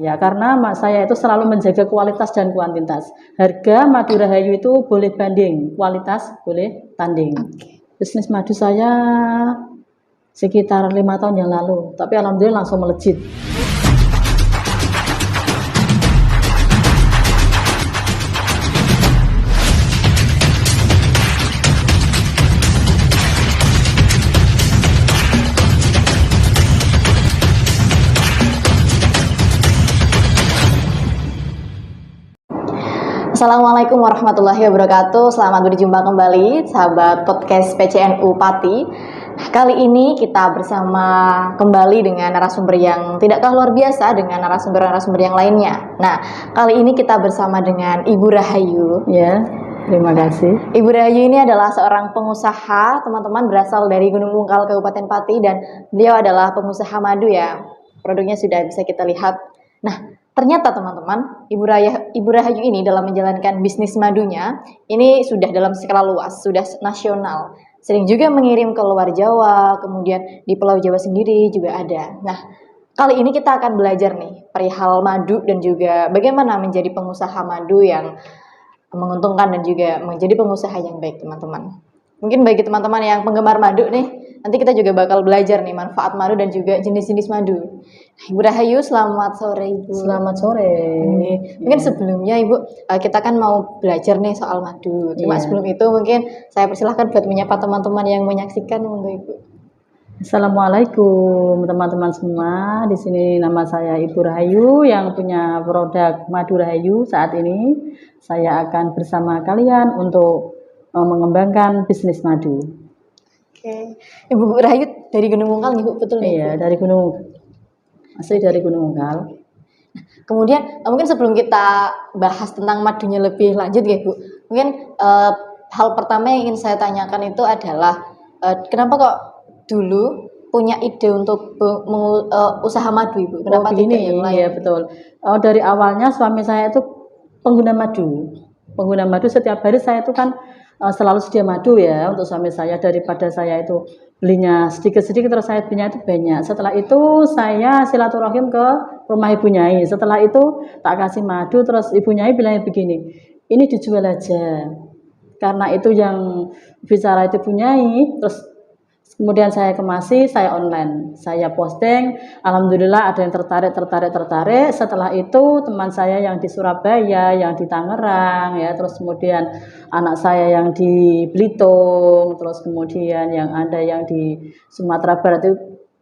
Ya, karena saya itu selalu menjaga kualitas dan kuantitas. Harga madu rahayu itu boleh banding, kualitas boleh tanding. Bisnis madu saya sekitar 5 tahun yang lalu, tapi alhamdulillah langsung melejit. Assalamualaikum warahmatullahi wabarakatuh. Selamat berjumpa kembali sahabat podcast PCNU Pati. Kali ini kita bersama kembali dengan narasumber yang tidak kalah luar biasa dengan narasumber-narasumber yang lainnya. Nah, kali ini kita bersama dengan Ibu Rahayu. Ya, terima kasih. Ibu Rahayu ini adalah seorang pengusaha, teman-teman, berasal dari Gunung Mungkal, Kabupaten Pati, dan beliau adalah pengusaha madu ya. Produknya sudah bisa kita lihat. Nah, ternyata teman-teman, Ibu Rahayu ini dalam menjalankan bisnis madunya, ini sudah dalam skala luas, sudah nasional. Sering juga mengirim ke luar Jawa, kemudian di Pulau Jawa sendiri juga ada. Nah, kali ini kita akan belajar nih perihal madu dan juga bagaimana menjadi pengusaha madu yang menguntungkan dan juga menjadi pengusaha yang baik, teman-teman. Mungkin bagi teman-teman yang penggemar madu nih, nanti kita juga bakal belajar nih manfaat madu dan juga jenis-jenis madu. Ibu Rahayu, selamat sore Ibu. Selamat sore. Mungkin sebelumnya Ibu, kita kan mau belajar nih soal madu. Cuma sebelum itu mungkin saya persilahkan buat menyapa teman-teman yang menyaksikan untuk Ibu. Assalamualaikum teman-teman semua. Di sini nama saya Ibu Rahayu yang punya produk madu Rahayu. Saat ini saya akan bersama kalian untuk mengembangkan bisnis madu. Oke, Ibu Rahayu dari Gunung Mungkal nih Bu, betul nih? Iya, dari Gunung. Asli dari Gunung Mungkal. Kemudian mungkin sebelum kita bahas tentang madunya lebih lanjut ya Bu, mungkin hal pertama yang ingin saya tanyakan itu adalah kenapa kok dulu punya ide untuk usaha madu Ibu? Kenapa tidak yang lain? Iya betul. Dari awalnya suami saya itu pengguna madu. Pengguna madu setiap hari saya itu kan selalu sedia madu ya untuk suami saya, daripada saya itu belinya sedikit-sedikit terus saya belinya itu banyak. Setelah itu saya silaturahim ke rumah Ibu Nyai. Setelah itu tak kasih madu, terus Ibu Nyai bilangnya begini, ini dijual aja. Karena itu yang bicara itu Ibu Nyai, terus kemudian saya kemasi, saya online, saya posting, alhamdulillah ada yang tertarik. Setelah itu teman saya yang di Surabaya, yang di Tangerang, ya, terus kemudian anak saya yang di Belitung, terus kemudian yang ada yang di Sumatera Barat itu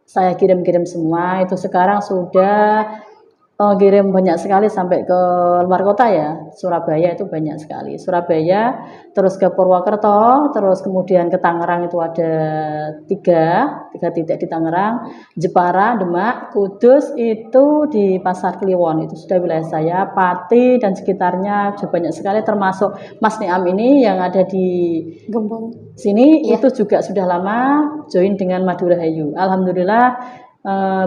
saya kirim-kirim semua. Itu sekarang sudah kirim banyak sekali sampai ke luar kota ya. Surabaya itu banyak sekali. Surabaya, terus ke Purwokerto, terus kemudian ke Tangerang itu ada tiga titik di Tangerang, Jepara, Demak, Kudus itu di Pasar Kliwon, itu sudah wilayah saya. Pati dan sekitarnya juga banyak sekali, termasuk Mas Niam ini yang ada di Gembong sini itu juga sudah lama join dengan Madu Rahayu. Alhamdulillah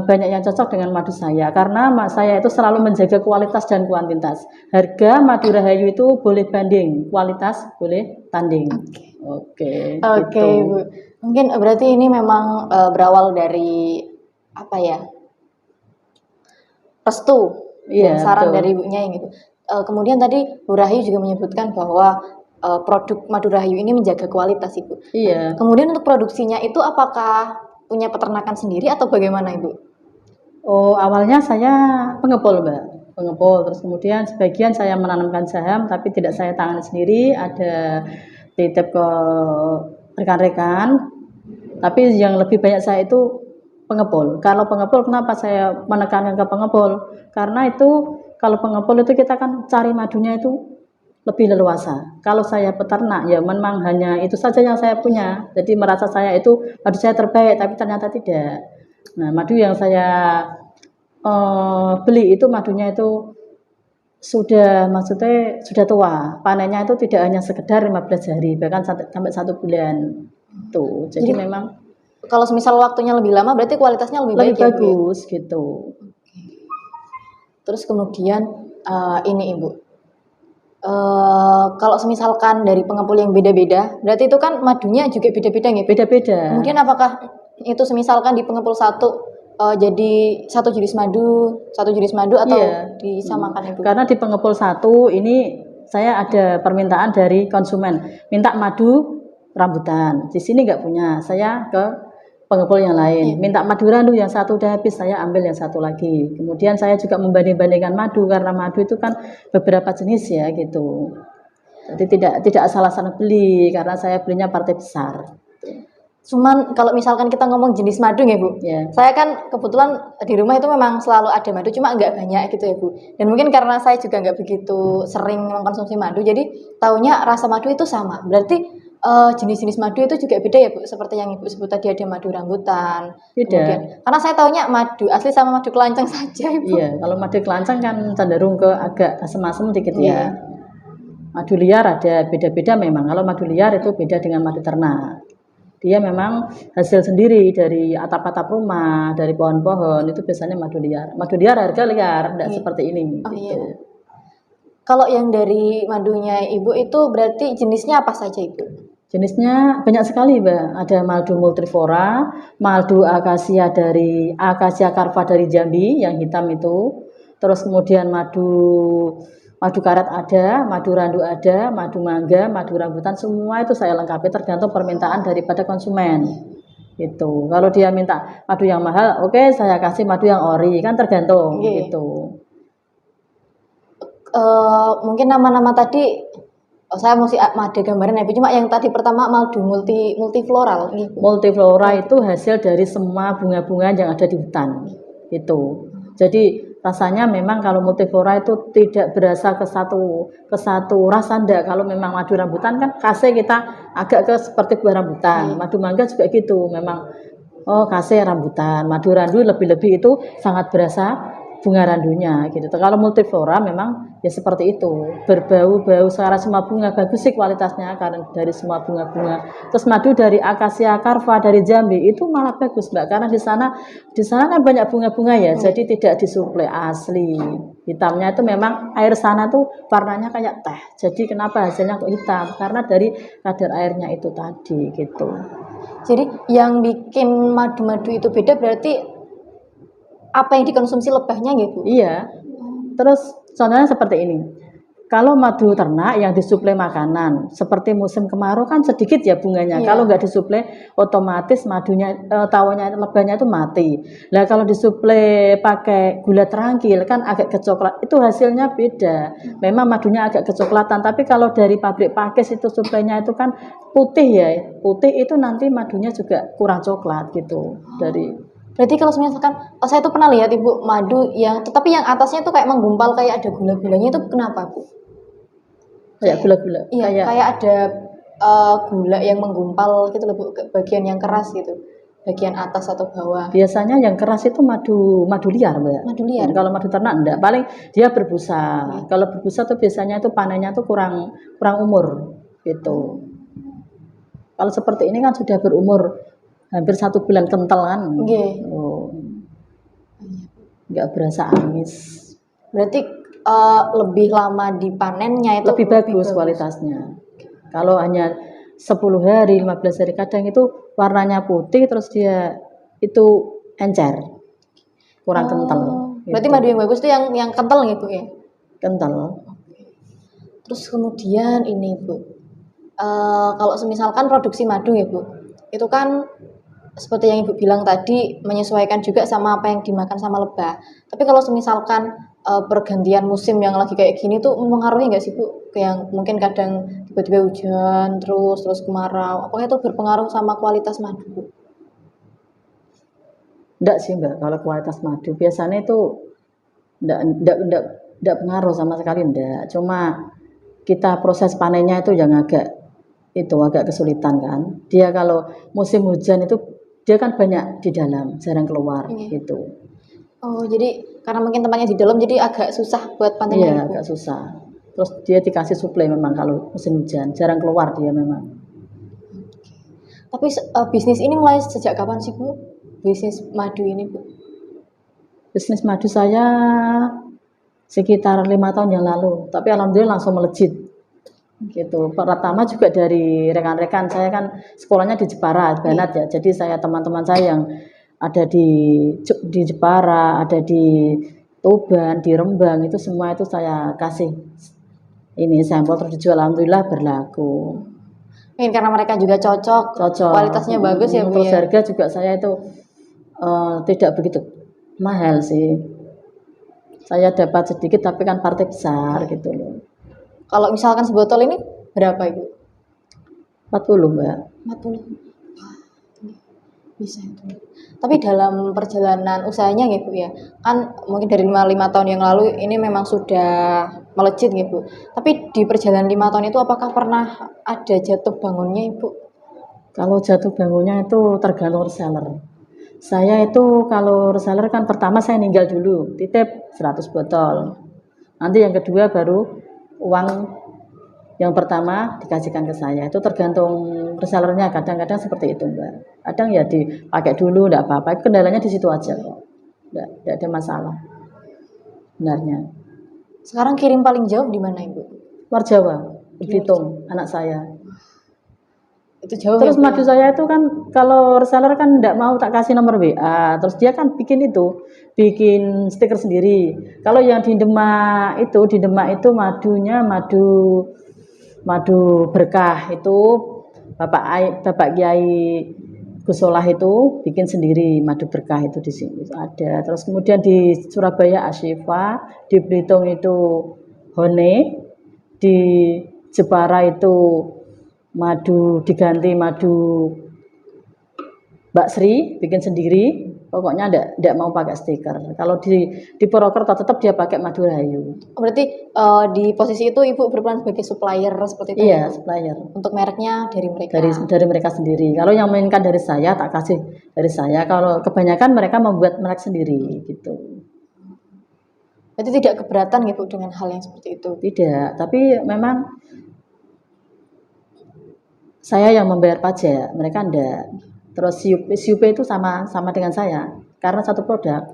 banyak yang cocok dengan madu saya karena saya itu selalu menjaga kualitas dan kuantitas. Harga madu Rahayu itu boleh banding, kualitas boleh tanding. Oke, gitu. Bu. Mungkin berarti ini memang berawal dari apa ya? Restu, saran betul. Dari ibunya gitu. Kemudian tadi Bu Rahayu juga menyebutkan bahwa produk madu Rahayu ini menjaga kualitas Ibu. Iya. Kemudian untuk produksinya itu apakah punya peternakan sendiri atau bagaimana Ibu? Oh, awalnya saya pengepul Mbak, pengepul. Terus kemudian sebagian saya menanamkan saham, tapi tidak saya tangani sendiri, ada titip ke rekan-rekan. Tapi yang lebih banyak saya itu pengepul. Kalau pengepul, kenapa saya menekankan ke pengepul? Karena itu kalau pengepul itu kita kan cari madunya itu lebih leluasa. Kalau saya peternak ya memang hanya itu saja yang saya punya. Jadi merasa saya itu madu saya terbaik, tapi ternyata tidak. Nah, madu yang saya beli itu madunya itu sudah maksudnya sudah tua. Panennya itu tidak hanya sekedar 15 hari, bahkan sampai 1 bulan. Tuh. Jadi memang kalau semisal waktunya lebih lama berarti kualitasnya lebih bagus ya, gitu. Terus kemudian ini Ibu. Kalau misalkan dari pengepul yang beda-beda, berarti itu kan madunya juga beda-beda nih. Beda-beda. Kemudian apakah itu semisalkan di pengepul satu jadi satu jenis madu atau Iya. disamakan Ibu? Karena di pengepul satu ini saya ada permintaan dari konsumen, minta madu rambutan. Di sini nggak punya, saya ke pengepul yang lain. Minta madu randu yang satu udah habis, saya ambil yang satu lagi. Kemudian saya juga membanding-bandingkan madu karena madu itu kan beberapa jenis ya gitu. Jadi tidak asal-asalan beli karena saya belinya partai besar. Cuman kalau misalkan kita ngomong jenis madu ya Bu, Ya. saya kan kebetulan di rumah itu memang selalu ada madu, cuma nggak banyak gitu ya Bu. Dan mungkin karena saya juga nggak begitu sering mengkonsumsi madu, jadi taunya rasa madu itu sama. Berarti jenis-jenis madu itu juga beda ya Bu, seperti yang Ibu sebut tadi ada madu rambutan. Beda. Kemudian, karena saya taunya madu asli sama madu kelanceng saja Ibu. Iya, kalau madu kelanceng kan cenderung ke agak asem-asem dikit ya. Iya. Madu liar ada beda-beda memang. Kalau madu liar itu beda dengan madu ternak. Dia memang hasil sendiri dari atap-atap rumah, dari pohon-pohon, itu biasanya madu liar. Madu liar harga liar, tidak seperti ini. Oh, gitu. iya. Kalau yang dari madunya Ibu itu berarti jenisnya apa saja Ibu? Jenisnya banyak sekali, Mbak. Ada madu multiflora, madu akasia dari akasia carva dari Jambi yang hitam itu. Terus kemudian madu karet ada, madu randu ada, madu mangga, madu rambutan, semua itu saya lengkapi tergantung permintaan daripada konsumen. Gitu. Kalau dia minta madu yang mahal, oke, saya kasih madu yang ori, kan tergantung gitu. Mungkin nama-nama tadi saya mesti ada gambaran ya, cuma yang tadi pertama madu multifloral gitu. Multiflora itu hasil dari semua bunga-bunga yang ada di hutan. Itu. Jadi rasanya memang kalau multiflora itu tidak berasa ke satu rasa ndak. Kalau memang madu rambutan kan khasnya kita agak ke seperti buah rambutan. Madu mangga juga gitu. Memang khasnya rambutan. Madu randu lebih-lebih itu sangat berasa bunga randunya gitu. Kalau multiflora memang ya seperti itu, berbau-bau secara semua bunga, bagus sih kualitasnya karena dari semua bunga-bunga. Terus madu dari akasia carva dari Jambi itu malah bagus Mbak, karena di sana kan banyak bunga-bunga ya, jadi tidak disuplai asli. Hitamnya itu memang air sana tuh warnanya kayak teh. Jadi kenapa hasilnya kok hitam? Karena dari kadar airnya itu tadi gitu. Jadi yang bikin madu-madu itu beda berarti apa yang dikonsumsi lebahnya gitu? Iya. Terus contohnya seperti ini. Kalau madu ternak yang disuplai makanan, seperti musim kemarau kan sedikit ya bunganya. Kalau nggak disuplai, otomatis madunya, tawanya, lebahnya itu mati. Nah kalau disuplai pakai gula terangkil kan agak kecoklat, itu hasilnya beda. Memang madunya agak kecoklatan, tapi kalau dari pabrik pakis itu suplainya itu kan putih ya. Putih itu nanti madunya juga kurang coklat gitu. Berarti kalau misalkan saya tuh pernah lihat Ibu madu yang tetapi yang atasnya tuh kayak menggumpal kayak ada gula-gulanya itu kenapa Bu? Kayak gula-gula. Iya, kayak ada gula yang menggumpal gitu loh Bu, bagian yang keras gitu. Bagian atas atau bawah. Biasanya yang keras itu madu liar, Mbak. Madu liar. Kalau madu ternak enggak, paling dia berbusa. Kalau berbusa tuh biasanya itu panennya tuh kurang umur gitu. Kalau seperti ini kan sudah berumur hampir 1 bulan kental kan. Nggak berasa amis. Berarti lebih lama dipanennya itu lebih bagus kualitasnya. Kalau hanya 10 hari, 15 hari kadang itu warnanya putih terus dia itu encer. Kurang kental. Berarti madu yang bagus itu yang kental gitu ya? Kental. Terus kemudian ini Bu. Kalau misalkan produksi madu ya Bu. Itu kan seperti yang Ibu bilang tadi menyesuaikan juga sama apa yang dimakan sama lebah. Tapi kalau misalkan pergantian musim yang lagi kayak gini tuh mempengaruhi nggak sih Bu? Kayak mungkin kadang tiba-tiba hujan terus kemarau. Apakah itu berpengaruh sama kualitas madu Bu? Enggak sih Mbak, kalau kualitas madu biasanya itu enggak pengaruh sama sekali enggak. Cuma kita proses panennya itu yang agak kesulitan kan. Dia kalau musim hujan itu dia kan banyak di dalam, jarang keluar gitu. Oh, jadi karena mungkin tempatnya di dalam jadi agak susah buat panennya. Iya, agak susah. Terus dia dikasih suplai memang kalau musim hujan, jarang keluar dia memang. Tapi bisnis ini mulai sejak kapan sih Bu? Bisnis madu ini Bu? Bisnis madu saya sekitar 5 tahun yang lalu, tapi alhamdulillah langsung melejit. Gitu. Pertama juga dari rekan-rekan saya kan sekolahnya di Jepara, Banat ya. Jadi teman-teman saya yang ada di Jepara, ada di Tuban, di Rembang, itu semua itu saya kasih ini sampel terus dijual, alhamdulillah berlaku. Mungkin karena mereka juga cocok, Cocok. kualitasnya bagus ya Bu Terus ya. harga juga saya itu tidak begitu mahal sih. Saya dapat sedikit tapi kan partai besar gitu loh. Kalau misalkan sebotol ini berapa Ibu? 40 Mbak. 40. Bisa itu. Tapi dalam perjalanan usahanya ya Bu ya, kan mungkin dari 5 tahun yang lalu ini memang sudah melejit ya Bu. Tapi di perjalanan 5 tahun itu apakah pernah ada jatuh bangunnya Ibu? Kalau jatuh bangunnya itu tergantung reseller. Saya itu kalau reseller kan pertama saya ninggal dulu, titip 100 botol. Nanti yang kedua baru uang yang pertama dikasihkan ke saya. Itu tergantung resellernya, kadang-kadang seperti itu Mbak. Kadang ya dipakai dulu, enggak apa-apa. Kendalanya di situ aja kok. Enggak ada masalah. Benarnya. Sekarang kirim paling jauh di mana Ibu? Luar Jawa, Belitung, anak saya. Itu jauh Terus ya, Bu, madu ya? saya itu kan kalau reseller kan enggak mau tak kasih nomor WA. Terus dia kan bikin stiker sendiri. Kalau yang di Demak itu madunya madu berkah itu Bapak Kiai Gusolah itu bikin sendiri madu berkah itu di sini ada. Terus kemudian di Surabaya Ashifa, di Belitung itu Hone, di Jepara itu diganti madu Mbak Sri bikin sendiri. Pokoknya ndak mau pakai stiker. Kalau di Purwokerto tetap dia pakai madu rahayu. Berarti di posisi itu Ibu berperan sebagai supplier seperti itu? Iya, ya? supplier. Untuk mereknya dari mereka? Dari mereka sendiri. Kalau yang mainkan dari saya tak kasih dari saya. Kalau kebanyakan mereka membuat merek sendiri gitu. Berarti tidak keberatan gitu dengan hal yang seperti itu? Tidak, tapi memang saya yang membayar pajak, mereka enggak. Terus SIUP itu sama dengan saya karena satu produk.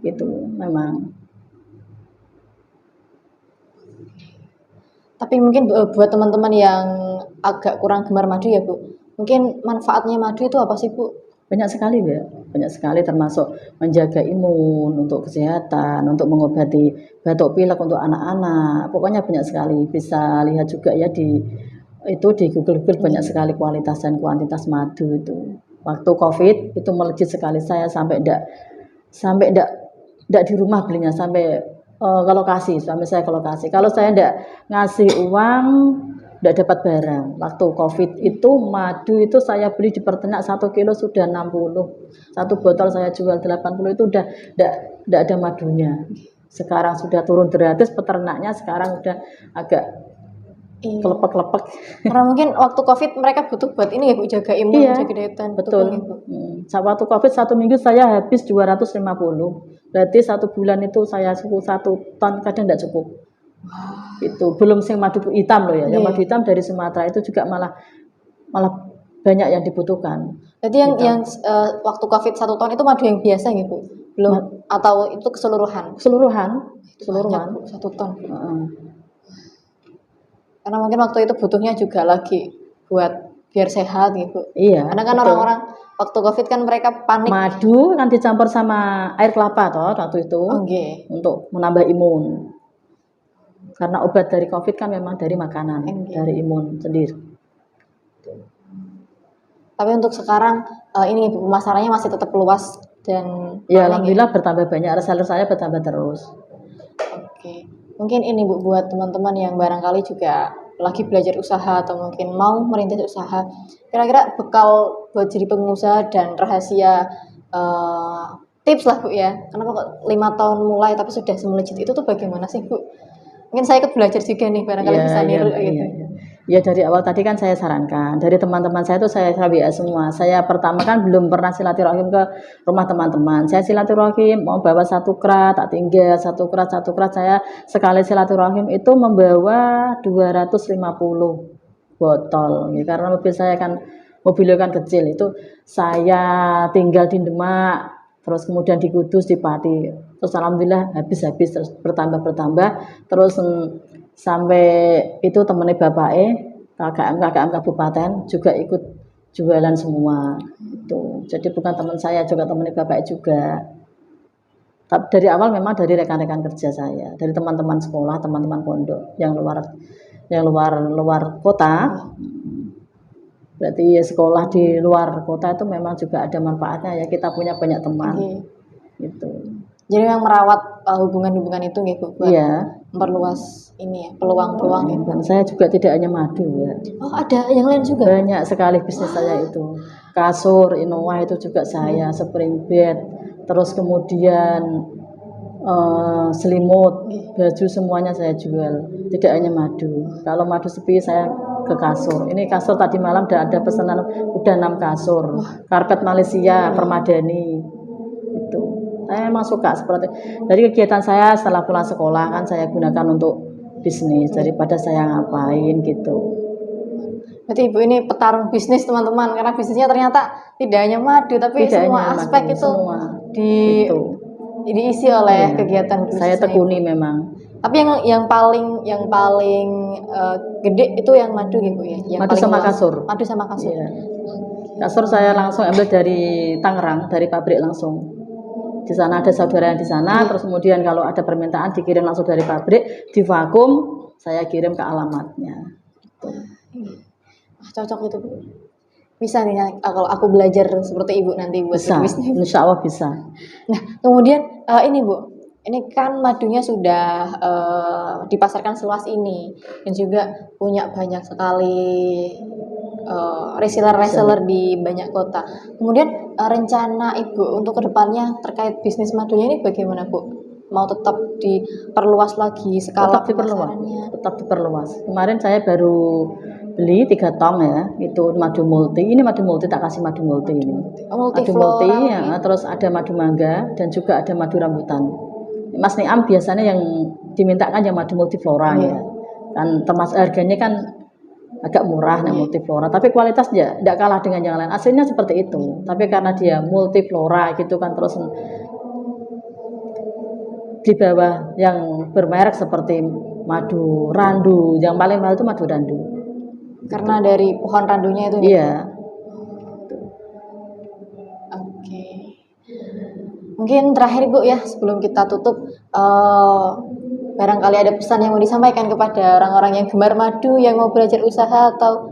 Gitu, memang. Tapi mungkin buat teman-teman yang agak kurang gemar madu ya Bu, mungkin manfaatnya madu itu apa sih Bu? Banyak sekali Mbak, banyak sekali termasuk menjaga imun, untuk kesehatan, untuk mengobati batuk pilek untuk anak-anak. Pokoknya banyak sekali. Bisa lihat juga ya di Google banyak sekali kualitas dan kuantitas madu itu. Waktu Covid itu melejit sekali, saya sampai ndak di rumah belinya, sampai ke lokasi, suami saya ke lokasi. Kalau saya ndak ngasih uang, ndak dapat barang. Waktu Covid itu madu itu saya beli di peternak 1 kilo sudah 60. Satu botol saya jual 80 itu udah ndak ada madunya. Sekarang sudah turun gratis, peternaknya sekarang udah agak kelepek-kelepek. Karena mungkin waktu Covid mereka butuh buat ini ya Bu, jaga imun, Iya, jaga daya tahan betul. tubuh ya, Bu. Waktu Covid 1 minggu saya habis 250. Berarti 1 bulan itu saya cukup 1 ton, kadang enggak cukup. Itu belum sing madu hitam loh ya. Yang madu hitam dari Sumatera itu juga malah banyak yang dibutuhkan. Jadi yang waktu Covid 1 ton itu madu yang biasa gitu, belum atau itu keseluruhan? Keseluruhan. Banyak, 1 ton. Karena mungkin waktu itu butuhnya juga lagi buat biar sehat gitu. Iya. Karena kan orang-orang waktu Covid kan mereka panik. Madu kan dicampur sama air kelapa toh waktu itu. Untuk menambah imun. Karena obat dari Covid kan memang dari makanan, dari imun sendiri. Tapi untuk sekarang ini pemasarannya masih tetap luas dan ya alhamdulillah bertambah banyak, reseller saya bertambah terus. Oke. Mungkin ini Bu buat teman-teman yang barangkali juga lagi belajar usaha atau mungkin mau merintis usaha. Kira-kira bekal buat jadi pengusaha dan rahasia tips lah Bu ya. Kenapa kok 5 tahun mulai tapi sudah semelejit itu tuh bagaimana sih Bu? Mungkin saya ikut belajar juga nih barangkali bisa niru gitu. Ya dari awal tadi kan saya sarankan, dari teman-teman saya itu saya WA semua. Saya pertama kan belum pernah silaturahim ke rumah teman-teman. Saya silaturahim mau bawa 1 krat, tak tinggal 1 krat. Saya sekali silaturahim itu membawa 250 botol. Ya, karena mobilnya kan kecil, itu saya tinggal di Demak, terus kemudian di Kudus, di Pati. Terus alhamdulillah habis terus bertambah, terus sampai itu temennya bapaknya KKM kabupaten juga ikut jualan semua itu. Jadi bukan teman saya juga, teman bapak juga. Tapi dari awal memang dari rekan-rekan kerja saya, dari teman-teman sekolah, teman-teman pondok yang luar kota. Berarti ya sekolah di luar kota itu memang juga ada manfaatnya ya, kita punya banyak teman. Gitu. Jadi memang merawat hubungan-hubungan itu gitu buat Iya. memperluas ini ya, peluang-peluang gitu. Dan saya juga tidak hanya madu ya. Oh, ada yang lain juga? Banyak sekali bisnis saya itu. Kasur, Innova itu juga saya, spring bed, terus kemudian selimut, baju semuanya saya jual. Tidak hanya madu. Kalau madu sepi saya ke kasur. Ini kasur tadi malam ada pesanan udah 6 kasur. Karpet Malaysia, Permadani. Itu. Saya memang suka seperti. Dari kegiatan saya setelah pulang sekolah kan saya gunakan untuk bisnis daripada saya ngapain gitu. Berarti Ibu ini petarung bisnis teman-teman, karena bisnisnya ternyata tidak hanya madu tapi Tidak semua hanya aspek madu, itu semua. Gitu. diisi oleh kegiatan bisnis. Saya tekuni memang. Tapi yang paling gede itu yang madu gitu ya. Yang Madu paling sama luas. kasur. Madu sama kasur. Iya. Kasur saya langsung ambil dari Tangerang, dari pabrik langsung. Di sana ada saudara yang di sana, terus kemudian kalau ada permintaan dikirim langsung dari pabrik, di vakum, saya kirim ke alamatnya. Gitu. Cocok itu Bu. Bisa nih kalau aku belajar seperti Ibu nanti buat Bisa, bisnis. insya Allah bisa. Nah, kemudian ini Bu, ini kan madunya sudah dipasarkan seluas ini dan juga punya banyak sekali reseller di banyak kota. Kemudian rencana Ibu untuk kedepannya terkait bisnis madunya ini bagaimana Bu? Mau tetap diperluas lagi skala pemasarannya? Tetap diperluas. Kemarin saya baru beli 3 tong ya, itu madu multi. Ini madu multi, tak kasih madu multi ini. Madu multi ya, terus ada madu mangga dan juga ada madu rambutan. Mas Niam biasanya yang dimintakan yang madu multiflora ya. Kan termasuk harganya kan agak murah nih multiflora, tapi kualitasnya tidak kalah dengan yang lain. Aslinya seperti itu. Tapi karena dia multiflora gitu kan, terus di bawah yang bermerek seperti madu randu, yang paling mahal itu madu randu. Karena dari pohon randunya itu. Iya. Oke. Mungkin terakhir Bu ya, sebelum kita tutup, barangkali ada pesan yang mau disampaikan kepada orang-orang yang gemar madu, yang mau belajar usaha atau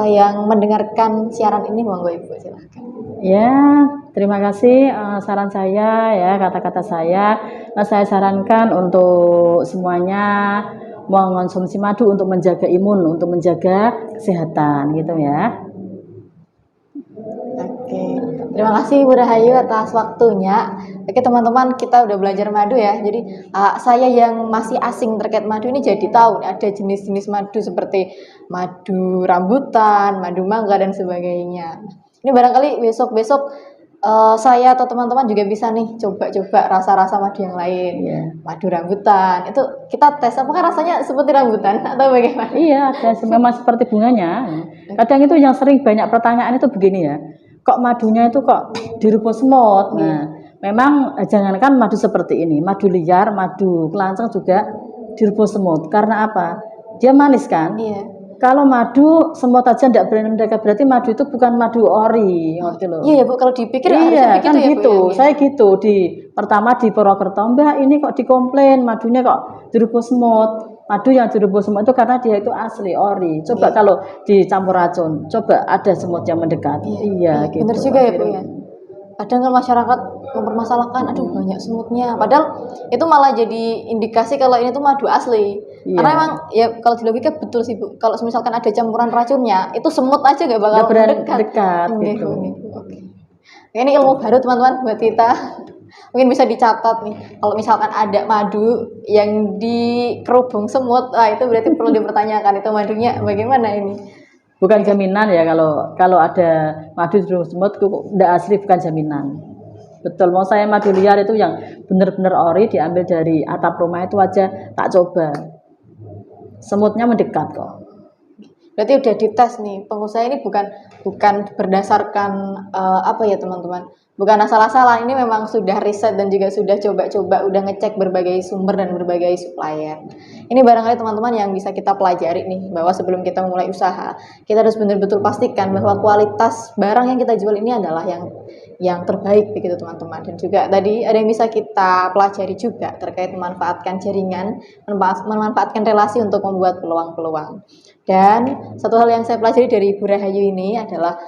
yang mendengarkan siaran ini, monggo Ibu silahkan. Ya, terima kasih saran saya ya, kata-kata saya. Nah, saya sarankan untuk semuanya mengonsumsi madu untuk menjaga imun, untuk menjaga kesehatan gitu ya. Oke, terima kasih Bu Rahayu atas waktunya. Oke teman-teman, kita udah belajar madu ya. Jadi saya yang masih asing terkait madu ini jadi tahu ada jenis-jenis madu seperti madu rambutan, madu mangga dan sebagainya. Ini barangkali besok-besok saya atau teman-teman juga bisa nih coba-coba rasa-rasa madu yang lain. Madu rambutan, itu kita tes apakah rasanya seperti rambutan atau bagaimana? Iya, memang seperti bunganya. Kadang itu yang sering banyak pertanyaan itu begini ya, kok madunya itu kok dirumput semut. Nah, memang jangankan madu seperti ini, madu liar, madu kelanceng juga dirumput semut. Karena apa? Dia manis kan? Iya. Kalau madu semut aja tidak berani mendekat, berarti madu itu bukan madu ori, ngerti loh. Iya Bu, kalau dipikir iya kan ya, gitu. Bu, ya? Saya gitu pertama di Purwokerto, Mbak ini kok dikomplain madunya kok dirumput semut. Madu yang dirumput semut itu karena dia itu asli ori. Coba kalau dicampur racun, coba ada semut yang mendekat. Iya gitu. Benar juga ya Bu ya. Kadang kan masyarakat mempermasalahkan, aduh banyak semutnya. Padahal itu malah jadi indikasi kalau ini tuh madu asli. Karena emang ya kalau di logika betul sih Bu. Kalau misalkan ada campuran racunnya, itu semut aja gak bakal mendekat gitu. Oke. Ini ilmu baru teman-teman buat kita. Mungkin bisa dicatat nih. Kalau misalkan ada madu yang dikerubung semut, itu berarti perlu dipertanyakan itu madunya bagaimana ini. Bukan jaminan ya kalau ada madu di semut tidak asli, bukan jaminan. Betul, mau saya madu liar itu yang benar-benar ori diambil dari atap rumah itu aja tak coba. Semutnya mendekat kok. Berarti udah dites nih, pengusaha ini bukan berdasarkan apa ya teman-teman? bukan asal-asalan, ini memang sudah riset dan juga sudah coba-coba, udah ngecek berbagai sumber dan berbagai supplier. Ini barangkali teman-teman yang bisa kita pelajari nih, bahwa sebelum kita mulai usaha, kita harus benar-betul pastikan bahwa kualitas barang yang kita jual ini adalah yang terbaik begitu teman-teman. Dan juga tadi ada yang bisa kita pelajari juga terkait memanfaatkan jaringan, memanfaatkan relasi untuk membuat peluang-peluang. Dan satu hal yang saya pelajari dari Ibu Rahayu ini adalah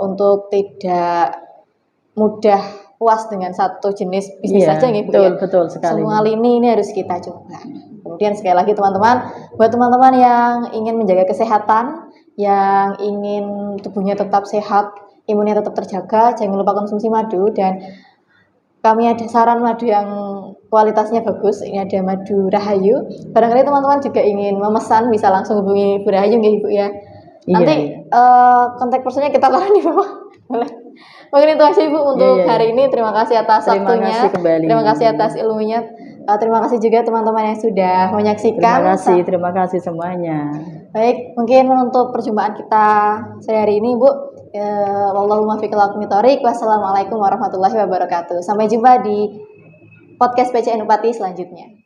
untuk tidak mudah puas dengan satu jenis bisnis Iya, saja ya Bu betul, ya. betul sekali. Semua lini ini harus kita coba. Kemudian sekali lagi teman-teman, buat teman-teman yang ingin menjaga kesehatan, yang ingin tubuhnya tetap sehat, imunnya tetap terjaga, jangan lupa konsumsi madu. Dan kami ada saran madu yang kualitasnya bagus. Ini ada madu Rahayu. Barangkali teman-teman juga ingin memesan, bisa langsung hubungi Bu Rahayu ya Ibu ya. Nanti kontak personnya kita taruh di bawah. Boleh. Mungkin itu aja Ibu untuk hari ini. Terima kasih atas waktunya. Terima kasih atas ilmunya. Terima kasih juga teman-teman yang sudah menyaksikan. Terima kasih semuanya. Baik, mungkin untuk perjumpaan kita sehari ini Bu. Wallahul muwaffiq ila aqwamit thoriq. Wassalamualaikum warahmatullahi wabarakatuh. Sampai jumpa di podcast PCN Upati selanjutnya.